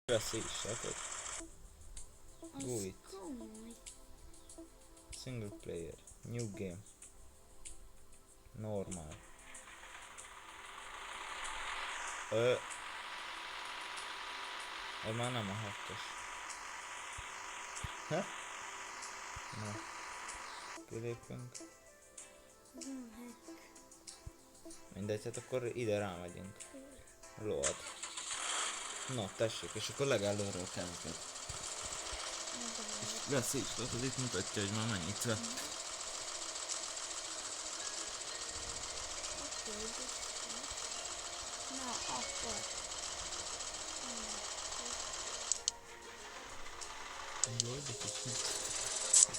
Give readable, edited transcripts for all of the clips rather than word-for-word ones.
Veszi is, látod? Go it. Single player. New game. Normal. Ez már nem a hatos. Ha? Na. Kilépünk. Mindegy, hát akkor ide rámegyünk. Load. Na, tessék, és akkor legelőről kezded. És lesz is, tehát itt mutatja, hogy már mennyit vett. Na, akkor. Jó, de kicsit.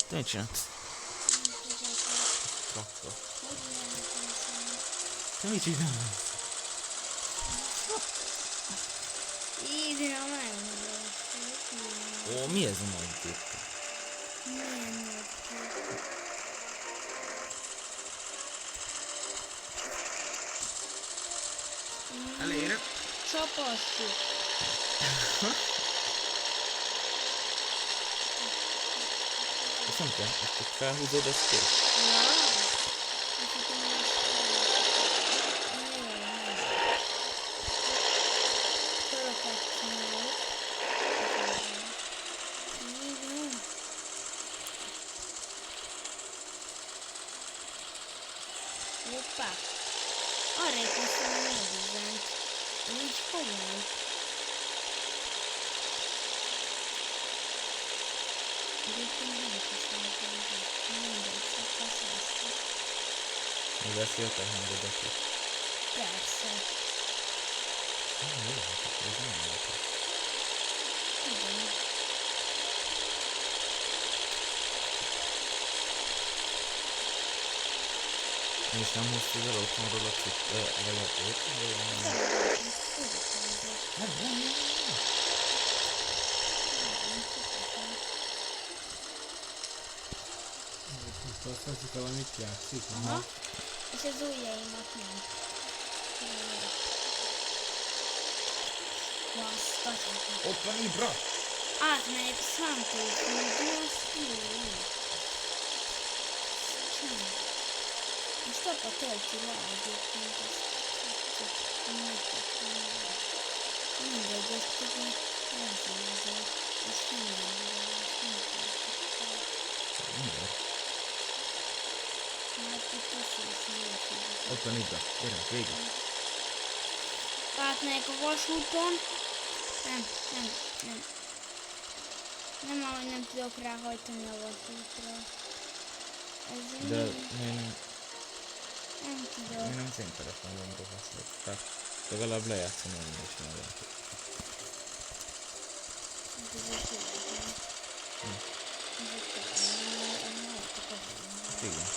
Te mit csinálsz? Traktor. Te mit csinálsz? Írja meg. Ó, mi ez a nagy gép? Milyen nagy kép? Elérek. Csapassuk. Ezt nem kell, ezt csak felhúzod, ezt kész. Ja. Hoppá! Arra is hiszem, hogy megüzent. Így komoly. Egyébként nem hiszem, hogy mindegy, szóval száztak. Mi veszi a te hangodat is? Persze. Jó, hát ez nem volt. Igen. És nem hoztad el otthonról a legalább Most azt veszik, valamit játszik? Aha. És az ujjaimat nem. Basztatok. Ott van Ibra! Átmegyek a Santos-ból, azt jó. Most apa tölti le egyébként ezt. Mindegy, ezt tudom elzőzni. Ezt Miért? hát itt azt hiszem, Ott van Ibra, gyerünk, végig. átmegyek a vasúton. Nem. Nem, ahogy nem tudok ráhajtani a vasútra. Ez De mi? Nem mi tudok. nem széntelefonon rohasztok. Tehát legalább lejátszani onnan is már lehet. Igen.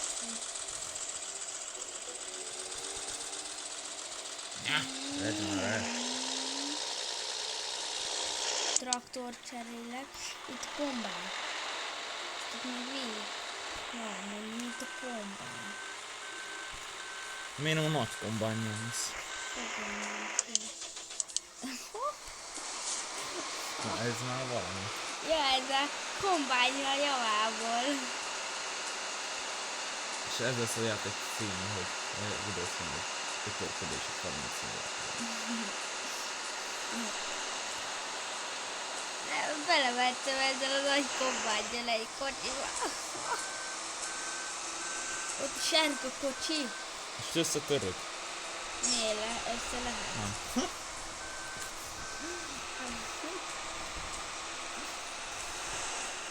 Ez már el. Traktor cserélek. Itt kombány. Itt még végig. Van, mint a kombány. Miért nem a nagy kombányjal mész? Na ez már valami. Ja, ez a kombányra javából. És ez lesz a játék címe, hogy videószínű. Ötörködések 30 Belevettem ezzel a nagy kombányjal egy kocsiba. Ott a sárga kocsi. És összetörök? Miért össze lehet? Nem.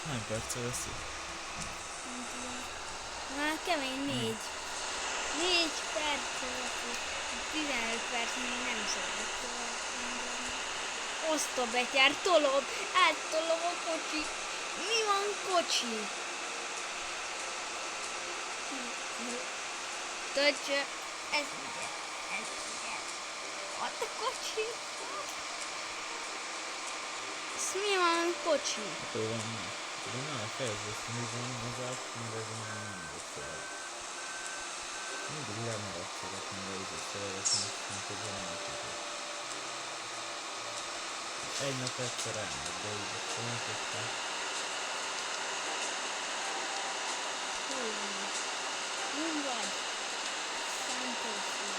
Hány perccel veszik? Már kemény 4. 4 perccel. 15 perc még nem szabad tovább. Osztobetyár, tolom, áttolom a kocsi. Mi van kocsi? Töcsö, ez ugye. Ott a kocsi. Ez mi van kocsi? Akkor van már. De már fejezd ezt nézni az át, mert ez már nem volt fel. Mindig lemaradt szeretném, de így szeregetni, mint hogy van. egy nap egyszer elmegy, de így akkor nem tudtam. Hol van? Mi vagy? Szentőfő.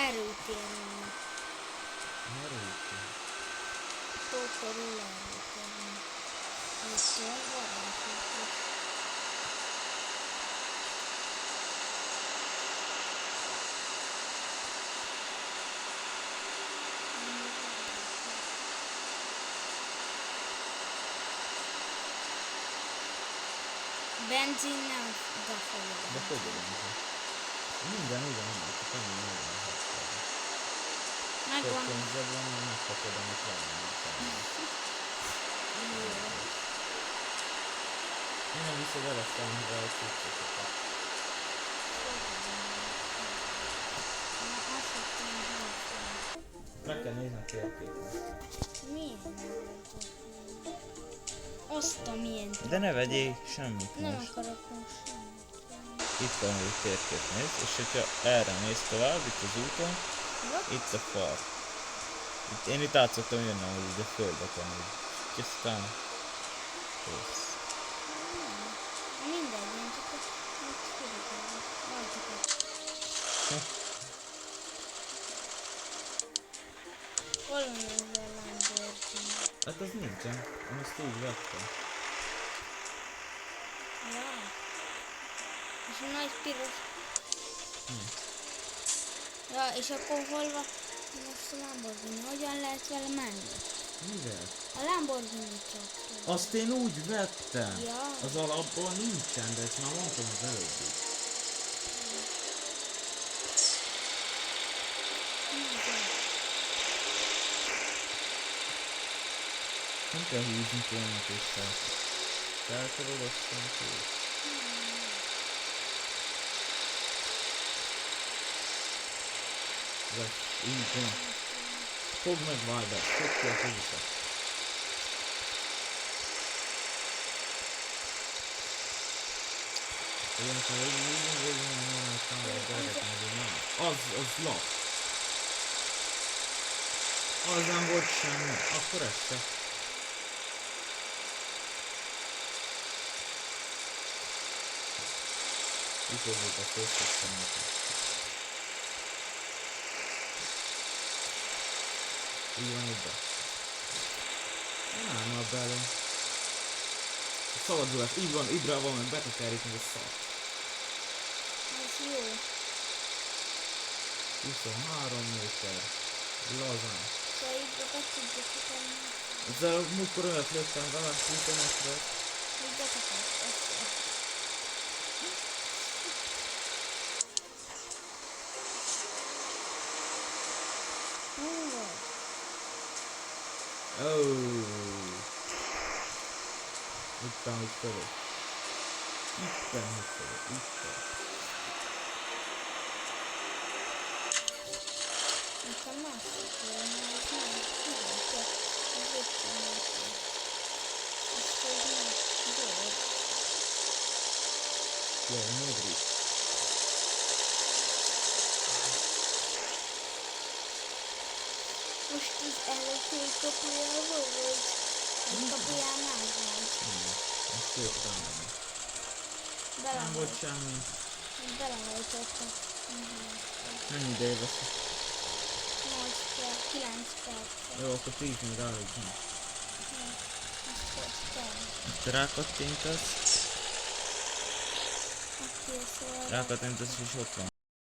Erőtérünk. Merültünk. Tókorul erőtérünk. És barátok. Benzin nem befogadom. De fogadom. Minden ugyanúgy, csak annyi nagyon hasonló. Megvan. Több pénzed van, hogy megkapod, amit valami. Én nem viszed el aztán rá a cuccokat. Meg kell nézni a térképet. Milyen? Azt a milyen. De ne vegyél semmit Nem most. akarok most semmit. Itt van egy térkép, nézd, és hogyha erre mész tovább, itt az úton, itt a fal. Én itt át szoktam jönni, hogy ide földbe tanulni. És aztán... Kész. Mindegy, én csak ott figyelek. Hol van ez a Lamborghini? Hát az nincsen, én azt úgy vettem. Ja. És a nagy piros. Ja, és akkor hol van most a Lamborghini? Hogyan lehet vele menni? Mivel? A Lamborghini csak. Azt én úgy vettem. Ja. Az alapból nincsen, de ezt már mondtam az előbb is. Nem kell húzni folyamatosan. Felkarod, aztán kész. Így van. Fogd meg Valdát, fogd ki a fogukat. Ilyenkor úgy normális lehet gyereknek, nem. Az lap. Az nem volt semmi. Akkor ez se. Utóbbit a főszösszem nekem. Így van ide. Nem állna bele. Szabadulás, így van, idre van, meg betekerik meg a szart. Ez jó. 23 méter. Lazán. Szóval így be tudjuk utána. Ezzel múltkor olyat lőttem vele, 20 métert. Így betekerek. Itten, hogy fölött. Itten, hogy fölött. Itten. Nekem másik olyan, mert nem tudom, csak az 50 méter. És hogy nem dolg. Jaj, Modric. Most az előző kapujával vagy? A kapujánál vagy? Most két rámenni. Nem volt semmi. Belehajtottak. Mennyi ideje veszik? 8 perc, 9 perc. Jó, akkor 10 még ráügyünk. Azt hoztam. Te rákattintasz? Aki a szóval... Rákattintasz és ott van.